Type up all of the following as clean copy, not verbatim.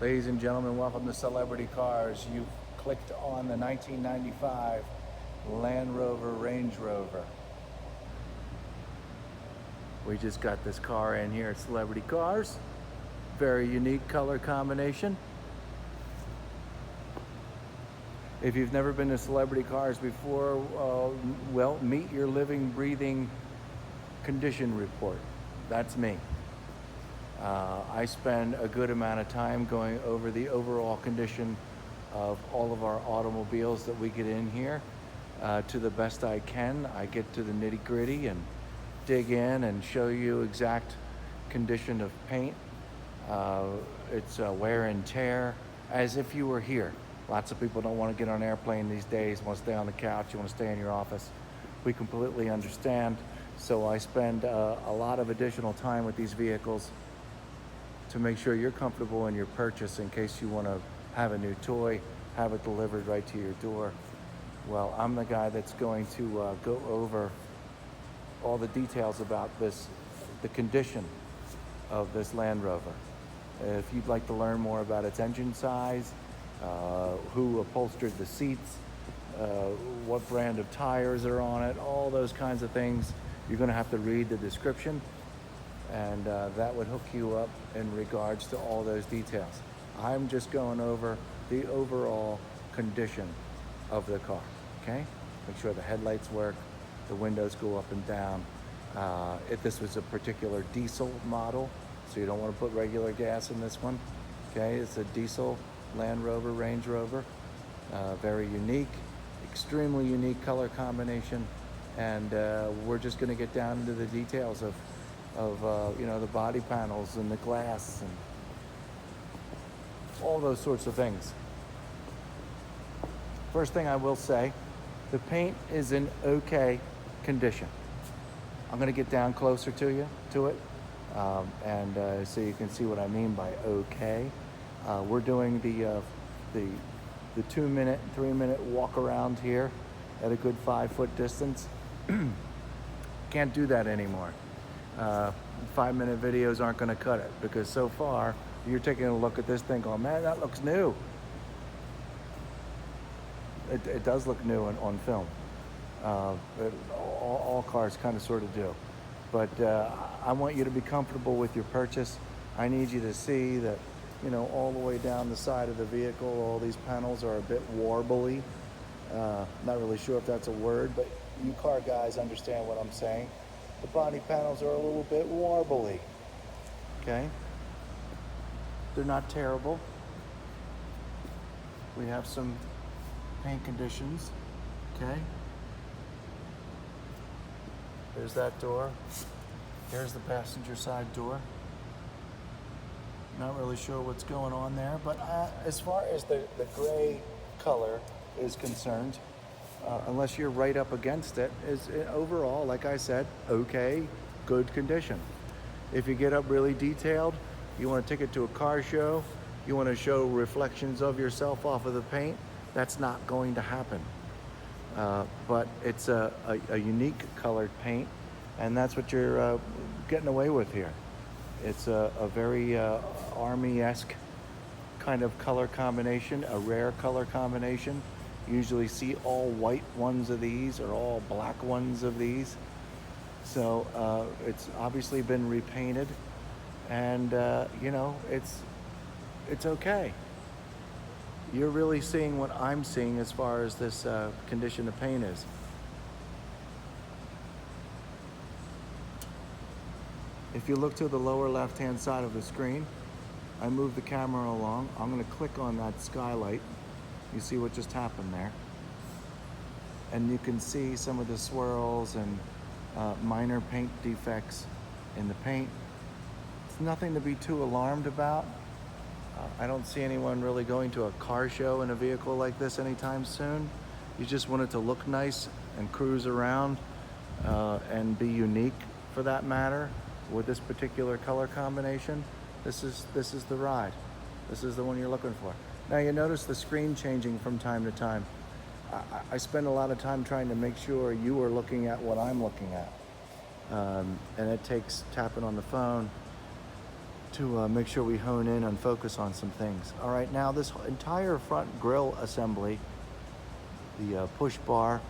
Ladies and gentlemen, welcome to Celebrity Cars. You've clicked on the 1995 Land Rover Range Rover. We just got this car in here at Celebrity Cars. Very unique color combination. If you've never been to Celebrity Cars before, well, meet your living, breathing condition report. That's me. I spend a good amount of time going over the overall condition of all of our automobiles that we get in here to the best I can. I get to the nitty gritty and dig in and show you exact condition of paint. It's wear and tear as if you were here. Lots of people don't want to get on an airplane these days, want to stay on the couch, you want to stay in your office. We completely understand. So I spend a lot of additional time with these vehicles to make sure you're comfortable in your purchase in case you want to have a new toy, have it delivered right to your door. Well, I'm the guy that's going to go over all the details about the condition of this Land Rover. If you'd like to learn more about its engine size, who upholstered the seats, what brand of tires are on it, all those kinds of things, you're going to have to read the description. And that would hook you up in regards to all those details. I'm just going over the overall condition of the car, okay? Make sure the headlights work, the windows go up and down. If this was a particular diesel model, so you don't want to put regular gas in this one, okay? It's a diesel Land Rover, Range Rover. Very unique, extremely unique color combination. And we're just gonna get down into the details of the body panels and the glass and all those sorts of things. First thing I will say, the paint is in okay condition. I'm going to get down closer to it, and so you can see what I mean by okay. We're doing the 2-minute, 3-minute walk around here at a good 5-foot distance. Can't do that anymore. 5-minute videos aren't going to cut it because so far you're taking a look at this thing going, man, that looks new. It does look new on film. All cars kind of sort of do. But I want you to be comfortable with your purchase. I need you to see that, all the way down the side of the vehicle, all these panels are a bit warbly. Not really sure if that's a word, but you car guys understand what I'm saying. The body panels are a little bit warbly, okay? They're not terrible. We have some paint conditions, okay? There's that door. Here's the passenger side door. Not really sure what's going on there, but as far as the gray color is concerned, unless you're right up against it, is overall, like I said, okay, good condition. If you get up really detailed, you want to take it to a car show, you want to show reflections of yourself off of the paint, that's not going to happen. But it's a unique colored paint, and that's what you're getting away with here. It's a very Army-esque kind of color combination, a rare color combination. You usually see all white ones of these or all black ones of these. So it's obviously been repainted, and it's okay. You're really seeing what I'm seeing as far as this condition of paint is. If you look to the lower left-hand side of the screen, I move the camera along. I'm going to click on that skylight. You see what just happened there. And you can see some of the swirls and minor paint defects in the paint. It's nothing to be too alarmed about. I don't see anyone really going to a car show in a vehicle like this anytime soon. You just want it to look nice and cruise around and be unique for that matter. With this particular color combination, this is the ride. This is the one you're looking for. Now you notice the screen changing from time to time. I spend a lot of time trying to make sure you are looking at what I'm looking at. And it takes tapping on the phone to make sure we hone in and focus on some things. All right, now this entire front grille assembly, the push bar,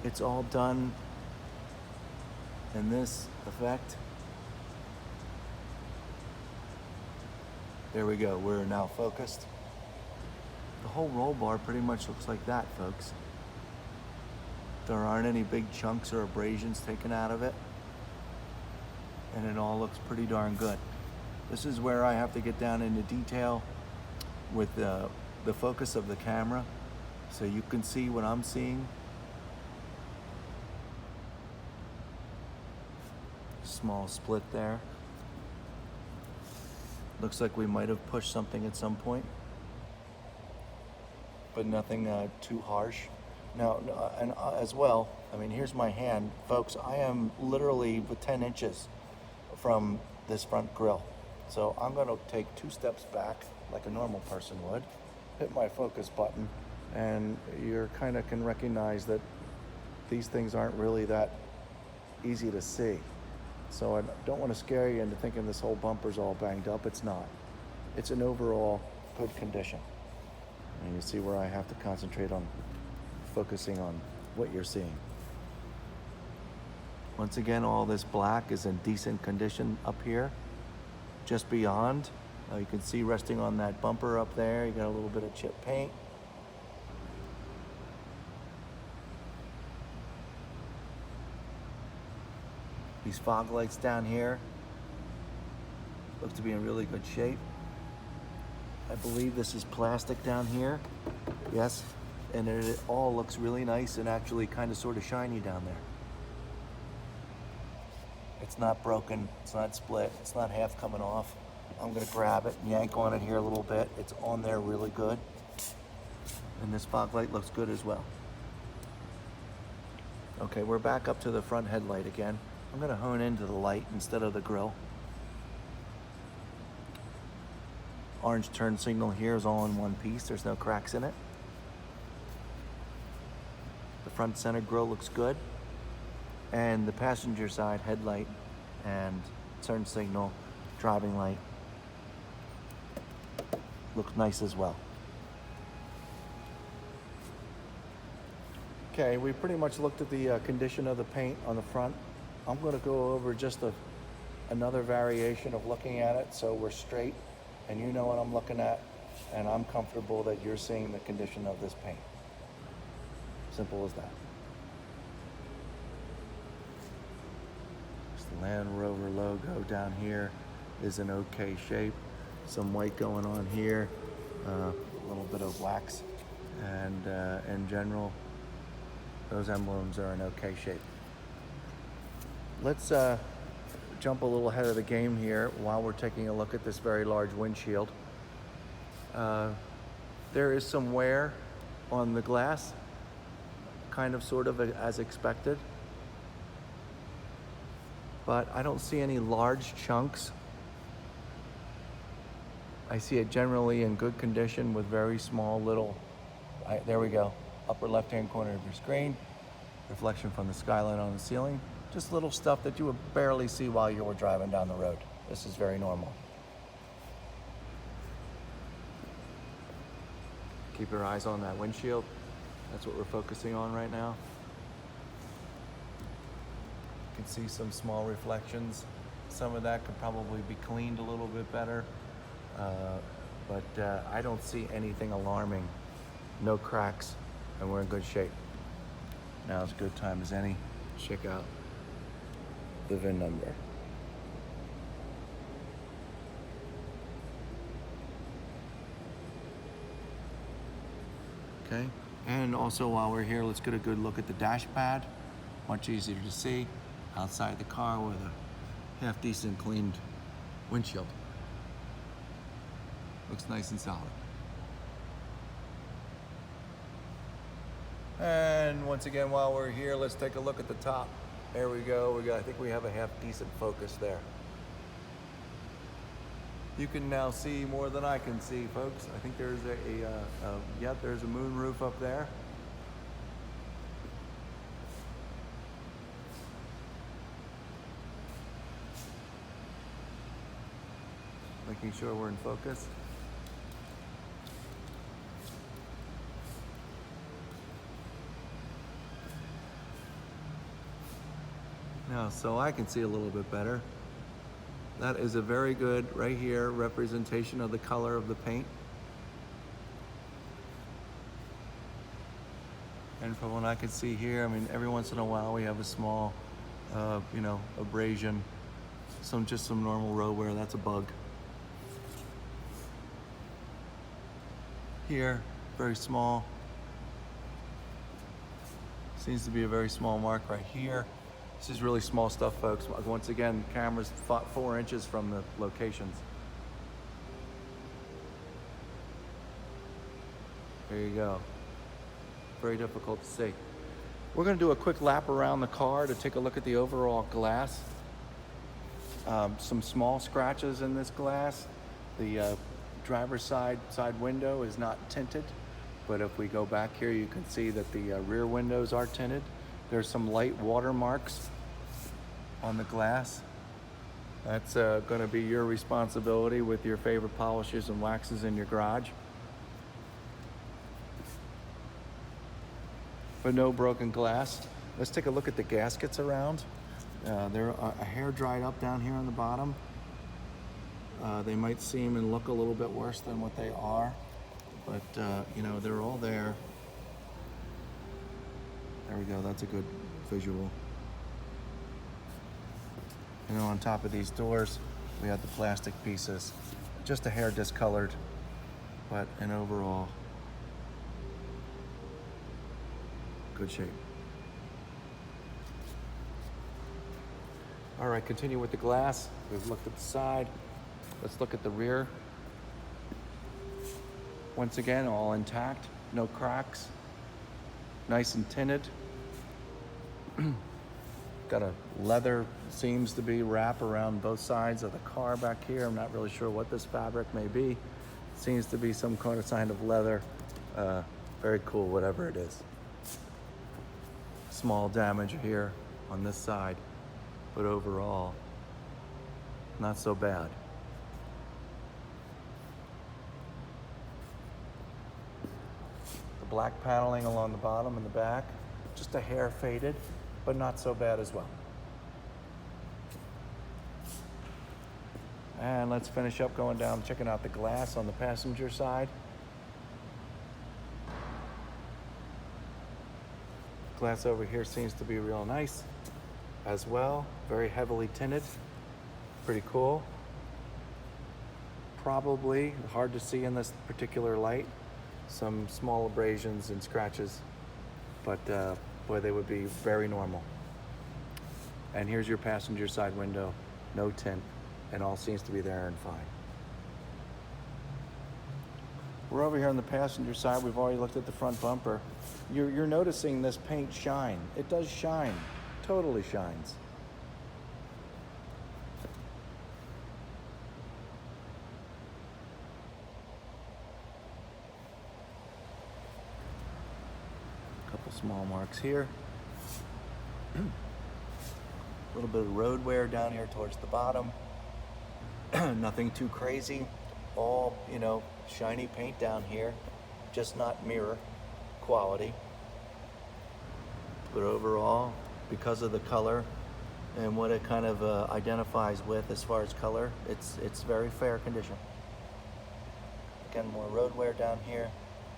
it's all done in this effect. There we go, we're now focused. The whole roll bar pretty much looks like that, folks. There aren't any big chunks or abrasions taken out of it, and it all looks pretty darn good. This is where I have to get down into detail with the focus of the camera so you can see what I'm seeing. Small split there. Looks like we might have pushed something at some point, but nothing too harsh. Now, and as well, I mean, here's my hand, folks. I am literally with 10 inches from this front grille. So I'm gonna take 2 steps back like a normal person would, hit my focus button, and you kind of can recognize that these things aren't really that easy to see. So I don't want to scare you into thinking this whole bumper's all banged up. It's not. It's an overall good condition. And you see where I have to concentrate on focusing on what you're seeing. Once again, all this black is in decent condition up here. Just beyond, you can see resting on that bumper up there, you got a little bit of chip paint. These fog lights down here look to be in really good shape. I believe this is plastic down here. Yes, and it all looks really nice and actually kind of sort of shiny down there. It's not broken, it's not split, it's not half coming off. I'm gonna grab it and yank on it here a little bit. It's on there really good. And this fog light looks good as well. Okay, we're back up to the front headlight again. I'm gonna hone into the light instead of the grille. Orange turn signal here is all in one piece. There's no cracks in it. The front center grille looks good. And the passenger side headlight and turn signal, driving light looks nice as well. Okay, we pretty much looked at the condition of the paint on the front. I'm going to go over just another variation of looking at it so we're straight and you know what I'm looking at and I'm comfortable that you're seeing the condition of this paint. Simple as that. The Land Rover logo down here is in okay shape. Some white going on here, a little bit of wax, and in general, those emblems are in okay shape. Let's jump a little ahead of the game here while we're taking a look at this very large windshield. There is some wear on the glass, kind of sort of as expected, but I don't see any large chunks. I see it generally in good condition with very small little, there we go, upper left-hand corner of your screen, reflection from the skylight on the ceiling. Just little stuff that you would barely see while you were driving down the road. This is very normal. Keep your eyes on that windshield. That's what we're focusing on right now. You can see some small reflections. Some of that could probably be cleaned a little bit better. But I don't see anything alarming. No cracks, and we're in good shape. Now is a good time as any to check out the VIN number. Okay, and also while we're here, let's get a good look at the dash pad. Much easier to see outside the car with a half decent cleaned windshield. Looks nice and solid. And once again, while we're here, let's take a look at the top. There we go. I think we have a half decent focus there. You can now see more than I can see, folks. I think there's there's a moon roof up there. Making sure we're in focus. Now, so I can see a little bit better. That is a very good, right here, representation of the color of the paint. And from what I can see here, I mean, every once in a while we have a small, abrasion, just some normal road wear. That's a bug. Here, very small. Seems to be a very small mark right here. This is really small stuff, folks. Once again, camera's 4 inches from the locations. There you go. Very difficult to see. We're going to do a quick lap around the car to take a look at the overall glass. Some small scratches in this glass. The driver's side window is not tinted, but if we go back here, you can see that the rear windows are tinted. There's some light watermarks on the glass. That's going to be your responsibility with your favorite polishes and waxes in your garage. But no broken glass. Let's take a look at the gaskets around. They're a hair dried up down here on the bottom. They might seem and look a little bit worse than what they are, but they're all there. There we go, that's a good visual. On top of these doors, we have the plastic pieces. Just a hair discolored, but in overall, good shape. All right, continue with the glass. We've looked at the side. Let's look at the rear. Once again, all intact, no cracks, nice and tinted. Got a leather, seems to be wrap around both sides of the car back here. I'm not really sure what this fabric may be. Seems to be some kind of leather. Very cool, whatever it is. Small damage here on this side, but overall, not so bad. The black paneling along the bottom and the back, just a hair faded, but not so bad as well. And let's finish up going down, checking out the glass on the passenger side. Glass over here seems to be real nice as well. Very heavily tinted. Pretty cool. Probably hard to see in this particular light. Some small abrasions and scratches, but boy, they would be very normal. And here's your passenger side window, no tint, and all seems to be there and fine. We're over here on the passenger side. We've already looked at the front bumper. You're noticing this paint shine. It does shine, totally shines. Couple small marks here. A little bit of road wear down here towards the bottom. Nothing too crazy. All, shiny paint down here, just not mirror quality. But overall, because of the color and what it kind of identifies with as far as color, it's very fair condition. Again, more road wear down here.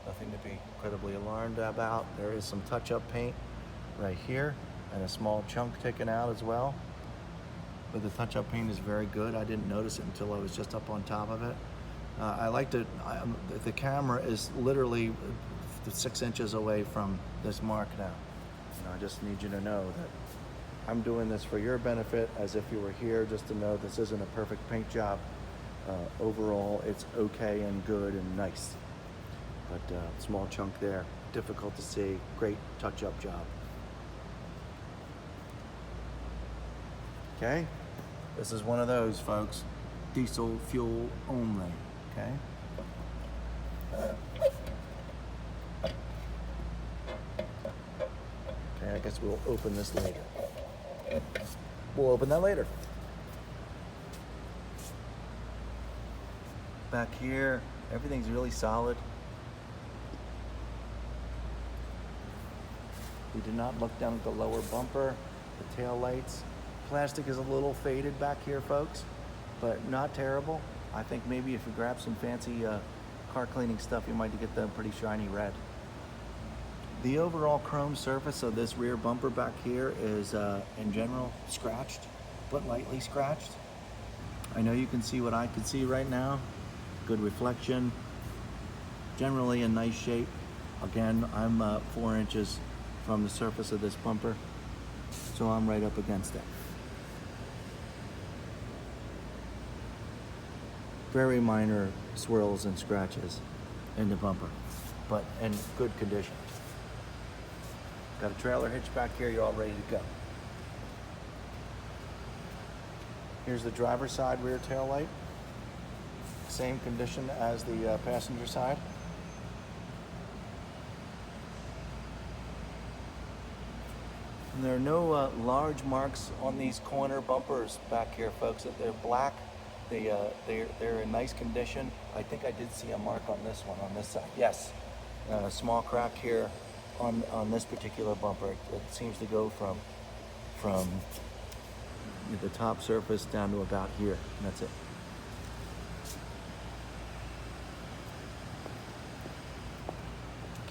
Nothing to be incredibly alarmed about. There is some touch-up paint right here and a small chunk taken out as well. But the touch-up paint is very good. I didn't notice it until I was just up on top of it. I like to, the camera is literally 6 inches away from this mark now. I just need you to know that I'm doing this for your benefit, as if you were here, just to know this isn't a perfect paint job. Overall, it's okay and good and nice. But small chunk there, difficult to see, great touch-up job. Okay, this is one of those, folks. Diesel fuel only, okay? Okay, I guess we'll open this later. We'll open that later. Back here, everything's really solid. We did not look down at the lower bumper, the tail lights. Plastic is a little faded back here, folks, but not terrible. I think maybe if you grab some fancy car cleaning stuff, you might get them pretty shiny red. The overall chrome surface of this rear bumper back here is, in general, scratched, but lightly scratched. I know you can see what I can see right now. Good reflection, generally in nice shape. Again, I'm 4 inches from the surface of this bumper, so I'm right up against it. Very minor swirls and scratches in the bumper, but in good condition. Got a trailer hitch back here, you're all ready to go. Here's the driver's side rear tail light. Same condition as the passenger side. And there are no large marks on these corner bumpers back here, folks. They're black. They're in nice condition. I think I did see a mark on this one, on this side. Yes, a small crack here on this particular bumper. It seems to go from the top surface down to about here, and that's it.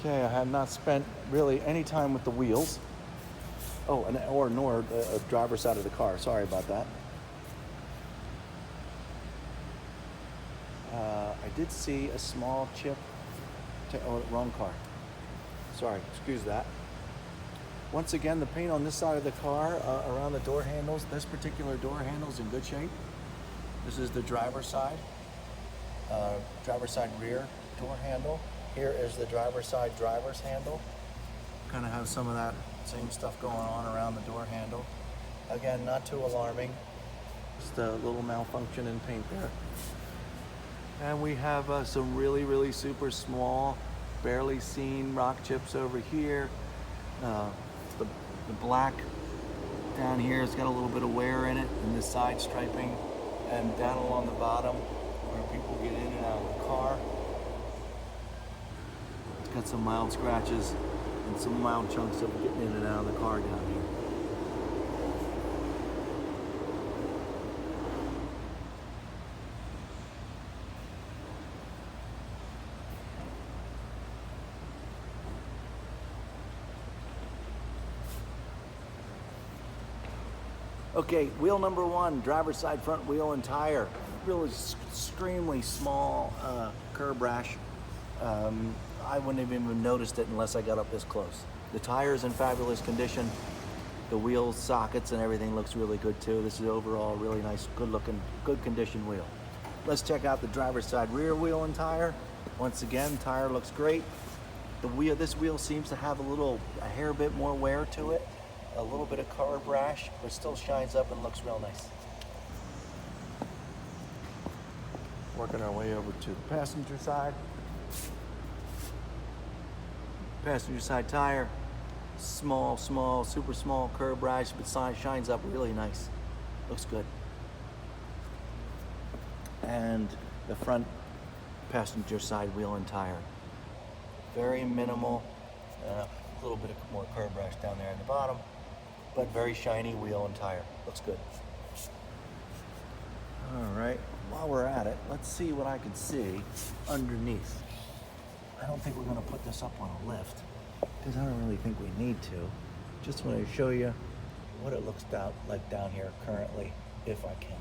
Okay, I have not spent really any time with the wheels. Oh, nor the driver's side of the car. Sorry about that. I did see a small chip. Oh, wrong car. Sorry, excuse that. Once again, the paint on this side of the car, around the door handles, this particular door handle is in good shape. This is the driver's side rear door handle. Here is the driver's side driver's handle. Kind of have some of that same stuff going on around the door handle. Again, not too alarming. Just a little malfunction in paint there. And we have some really, really super small, barely seen rock chips over here. The black down here has got a little bit of wear in it, and the side striping, and down along the bottom where people get in and out of the car. It's got some mild scratches and some mild chunks of getting in and out of the car down here. Okay, wheel number one, driver's side front wheel and tire. Really extremely small curb rash. I wouldn't have even noticed it unless I got up this close. The tire's in fabulous condition. The wheel sockets and everything looks really good too. This is overall really nice, good looking, good condition wheel. Let's check out the driver's side rear wheel and tire. Once again, tire looks great. This wheel seems to have a hair bit more wear to it. A little bit of curb rash, but still shines up and looks real nice. Working our way over to the passenger side. Passenger side tire, small, super small curb rash, but shines up really nice. Looks good. And the front passenger side wheel and tire. Very minimal, a little bit of more curb rash down there in the bottom, but very shiny wheel and tire. Looks good. All right, while we're at it, let's see what I can see underneath. I don't think we're gonna put this up on a lift, because I don't really think we need to. Just want to show you what it looks like down here currently, if I can.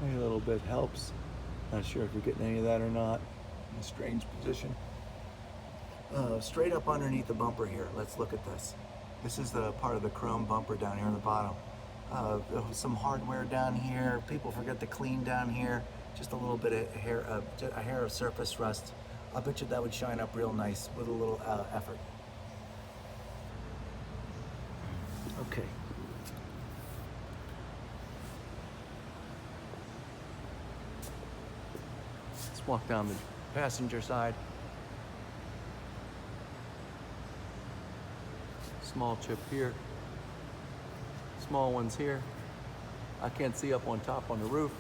Maybe a little bit helps. Not sure if you're getting any of that or not. In a strange position. Straight up underneath the bumper here, let's look at this. This is the part of the chrome bumper down here on the bottom. Some hardware down here. People forget to clean down here. Just a little bit of hair of surface rust. I bet you that would shine up real nice with a little effort. Okay. Let's walk down the passenger side. Small chip here. Small ones here. I can't see up on top on the roof.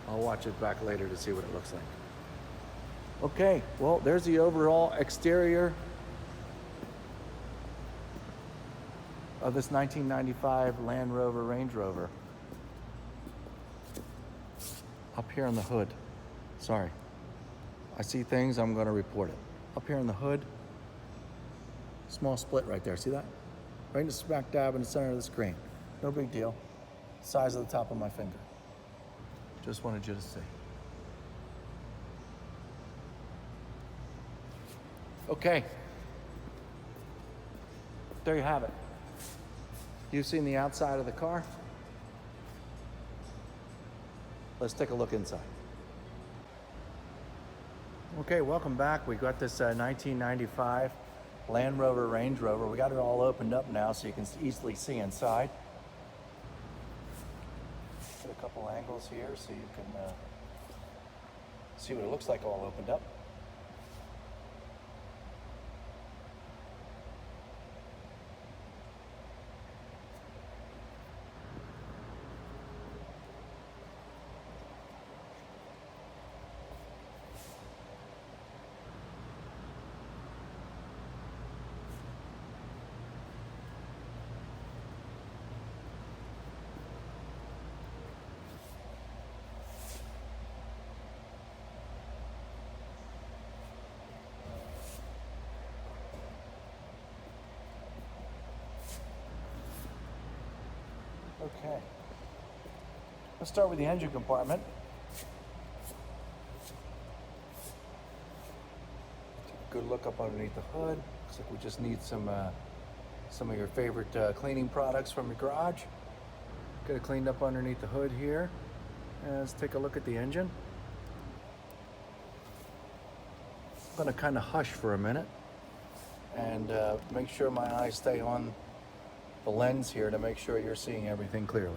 I'll watch it back later to see what it looks like. Okay, well, there's the overall exterior of this 1995 Land Rover Range Rover. Up here on the hood, sorry. I see things, I'm gonna report it. Up here on the hood, small split right there, see that? Right in the smack dab in the center of the screen. No big deal. Size of the top of my finger. Just wanted you to see. Okay. There you have it. You've seen the outside of the car. Let's take a look inside. Okay, welcome back. We got this 1995 Land Rover Range Rover. We got it all opened up now so you can easily see inside. Put a couple angles here so you can see what it looks like all opened up. Okay, let's start with the engine compartment. Take a good look up underneath the hood. Looks like we just need some of your favorite cleaning products from your garage. Get it cleaned up underneath the hood here. And let's take a look at the engine. I'm gonna kind of hush for a minute and make sure my eyes stay on the lens here to make sure you're seeing everything clearly.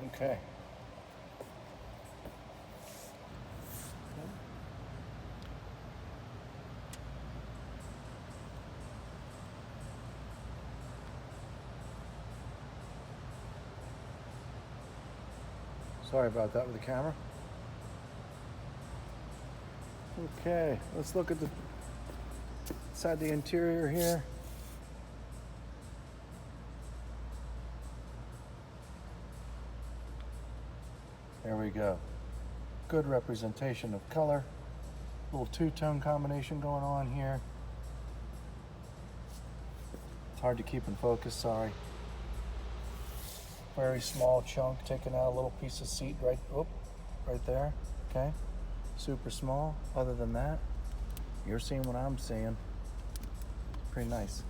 Okay. Sorry about that with the camera. Okay, let's look at the inside the interior here. There we go. Good representation of color. Little two-tone combination going on here. It's hard to keep in focus, sorry. Very small chunk, taking out a little piece of seat right there, okay? Super small. Other than that, you're seeing what I'm seeing. Pretty nice.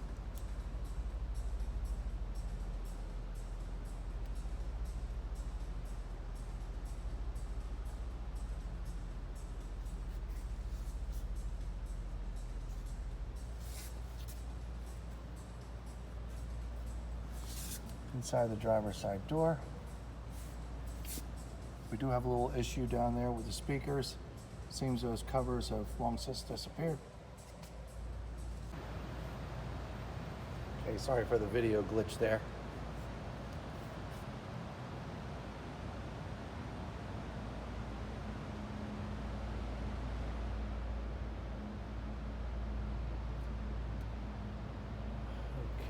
Inside the driver's side door. We do have a little issue down there with the speakers. Seems those covers have long since disappeared. Okay, sorry for the video glitch there.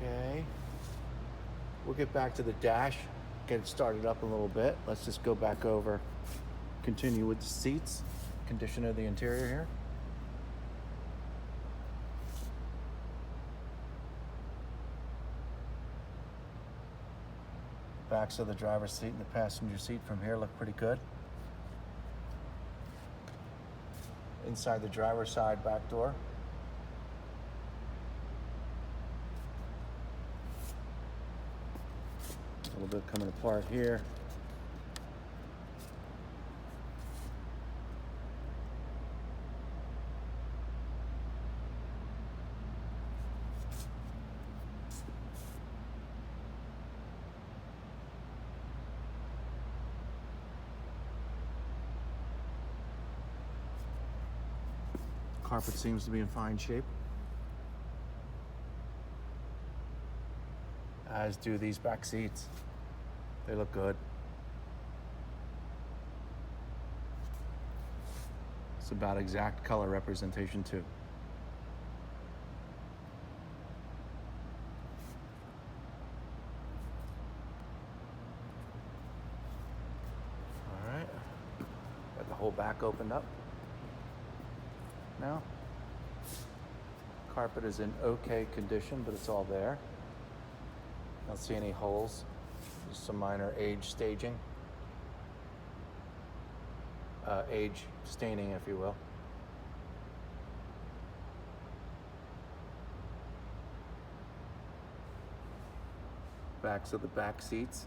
Okay. We'll get back to the dash, get it started up a little bit. Let's just go back over, continue with the seats, condition of the interior here. Backs of the driver's seat and the passenger seat from here look pretty good. Inside the driver's side back door. A little bit coming apart here. Carpet seems to be in fine shape, as do these back seats. They look good. It's about exact color representation too. All right, got the whole back opened up now. Carpet is in okay condition, but it's all there. Don't see any holes. Just some minor age staging. Age staining, if you will. Backs of the back seats.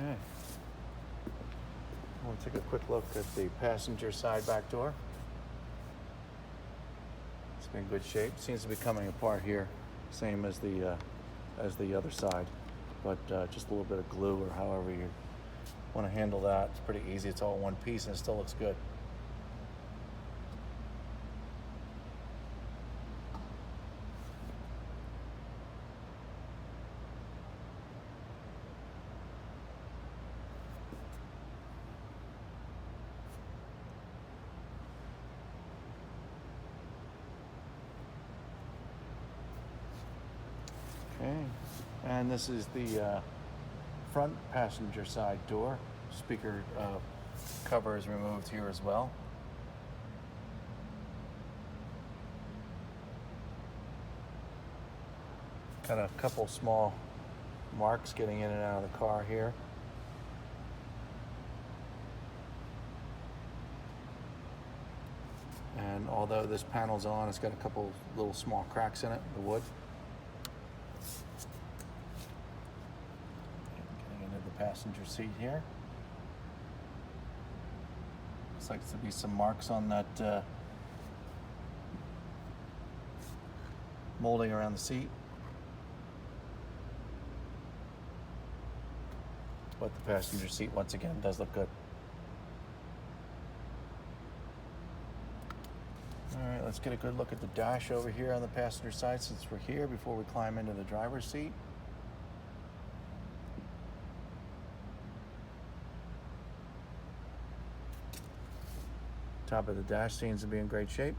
Okay. We'll take a quick look at the passenger side back door. It's in good shape. Seems to be coming apart here, same as the other side, but just a little bit of glue or however you want to handle that. It's pretty easy. It's all one piece and it still looks good. Okay, and this is the front passenger side door. Speaker cover is removed here as well. Got a couple small marks getting in and out of the car here. And And although this panel's on, it's got a couple little small cracks in it, the wood. Getting into the passenger seat here. Looks like there'll be some marks on that molding around the seat. But the passenger seat, once again, does look good. All right, let's get a good look at the dash over here on the passenger side since we're here before we climb into the driver's seat. Top of the dash seems to be in great shape.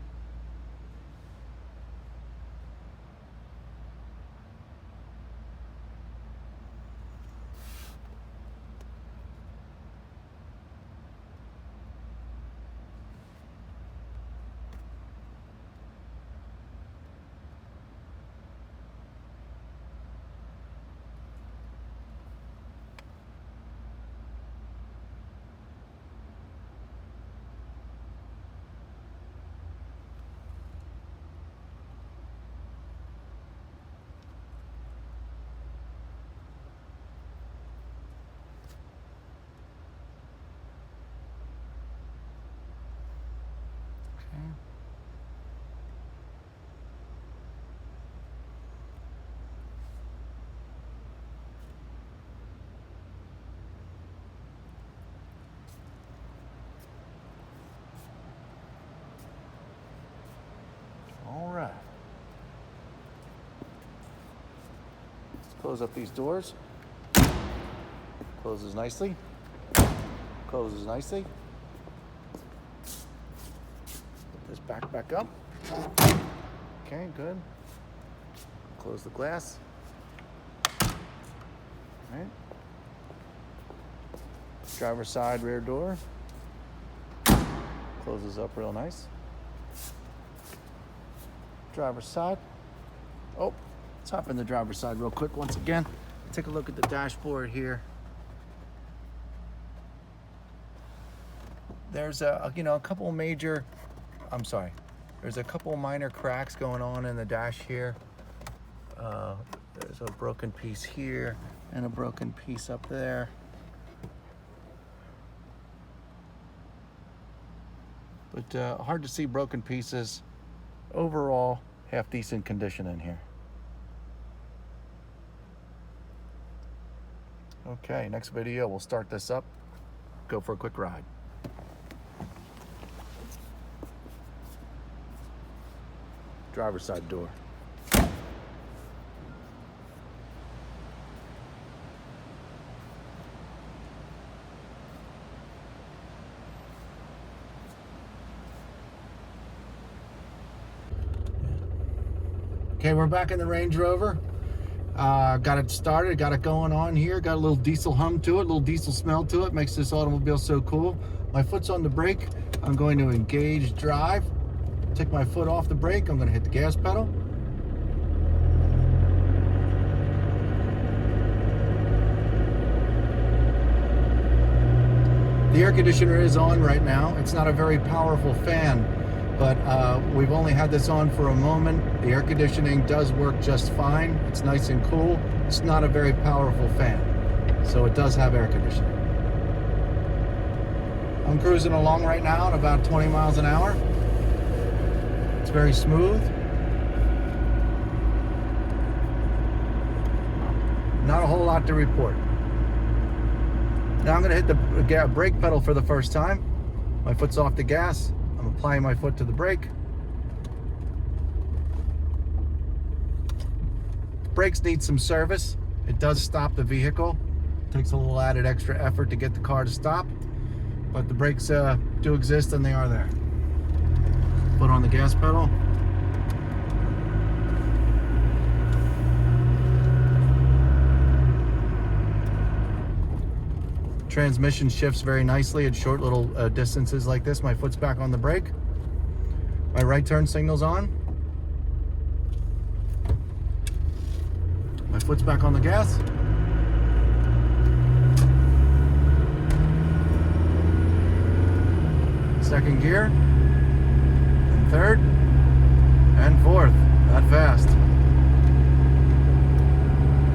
All right. Let's close up these doors. Closes nicely. Closes nicely. Put this back up. Okay, good. Close the glass. All right. Driver's side rear door. Closes up real nice. Driver's side. Oh, let's hop in the driver's side real quick once again. Take a look at the dashboard here. There's a couple major, there's a couple minor cracks going on in the dash here. There's a broken piece here and a broken piece up there. But hard to see broken pieces. Overall, half decent condition in here. Okay, next video, we'll start this up, go for a quick ride. Driver's side door. Okay, we're back in the Range Rover. Got it started, got it going on here. Got a little diesel hum to it, a little diesel smell to it. Makes this automobile so cool. My foot's on the brake. I'm going to engage drive. Take my foot off the brake. I'm going to hit the gas pedal. The air conditioner is on right now. It's not a very powerful fan, but we've only had this on for a moment. The air conditioning does work just fine. It's nice and cool. It's not a very powerful fan, so it does have air conditioning. I'm cruising along right now at about 20 miles an hour. It's very smooth. Not a whole lot to report. Now I'm going to hit the brake pedal for the first time. My foot's off the gas. I'm applying my foot to the brake. Brakes need some service. It does stop the vehicle. It takes a little added extra effort to get the car to stop, but the brakes do exist and they are there. Foot on the gas pedal. Transmission shifts very nicely at short little distances like this. My foot's back on the brake. My right turn signal's on. My foot's back on the gas. Second gear. And third, and fourth. That fast.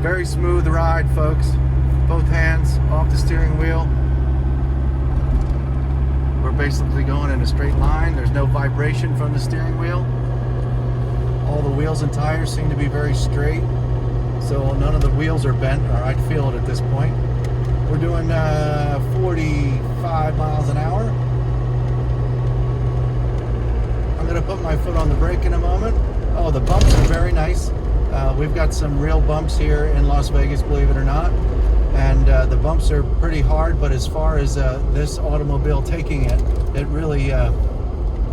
Very smooth ride, folks. Both hands off the steering wheel. We're basically going in a straight line. There's no vibration from the steering wheel. All the wheels and tires seem to be very straight, so none of the wheels are bent, or I'd feel it at this point. We're doing 45 miles an hour. I'm going to put my foot on the brake in a moment. Oh, the bumps are very nice. We've got some real bumps here in Las Vegas, believe it or not. And the bumps are pretty hard, but as far as this automobile taking it, it really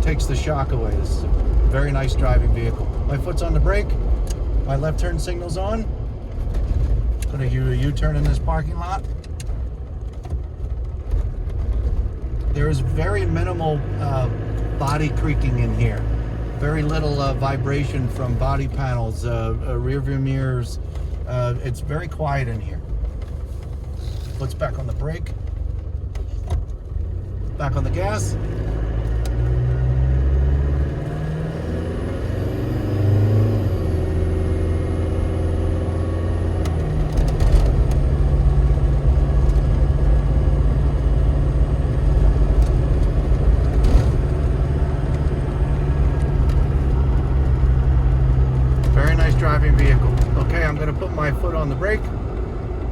takes the shock away. This is a very nice driving vehicle. My foot's on the brake. My left turn signal's on. I'm going to do a U-turn in this parking lot. There is very minimal body creaking in here. Very little vibration from body panels, rear view mirrors. It's very quiet in here. Foot's back on the brake. Back on the gas. Driving vehicle. Okay, I'm going to put my foot on the brake.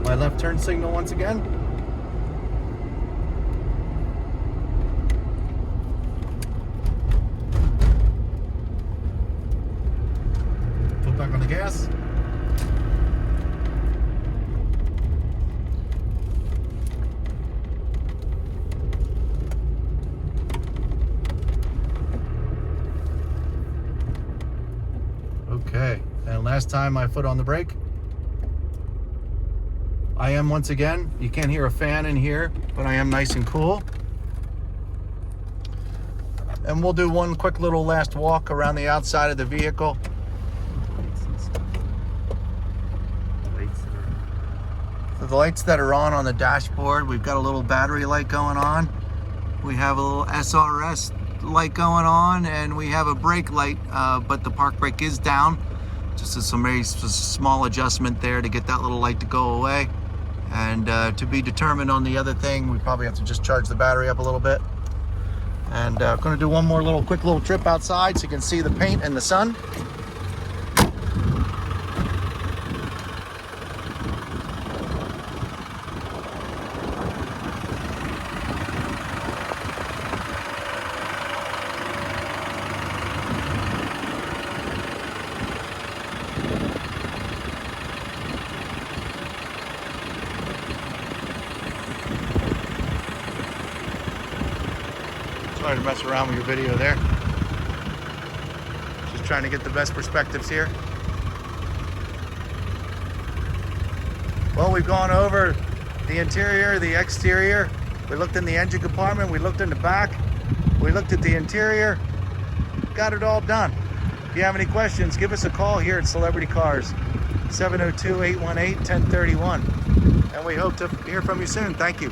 My left turn signal once again. Foot back on the gas. Okay. And last time, my foot on the brake. I am once again, you can't hear a fan in here, but I am nice and cool. And we'll do one quick little last walk around the outside of the vehicle. So the lights that are on the dashboard, we've got a little battery light going on. We have a little SRS light going on, and we have a brake light, but the park brake is down. Just a very small adjustment there to get that little light to go away. And to be determined on the other thing, we probably have to just charge the battery up a little bit. And I'm going to do one more quick little trip outside so you can see the paint and the sun. Sorry to mess around with your video there. Just trying to get the best perspectives here. Well, we've gone over the interior, the exterior. We looked in the engine compartment. We looked in the back. We looked at the interior. Got it all done. If you have any questions, give us a call here at Celebrity Cars, 702-818-1031. And we hope to hear from you soon. Thank you.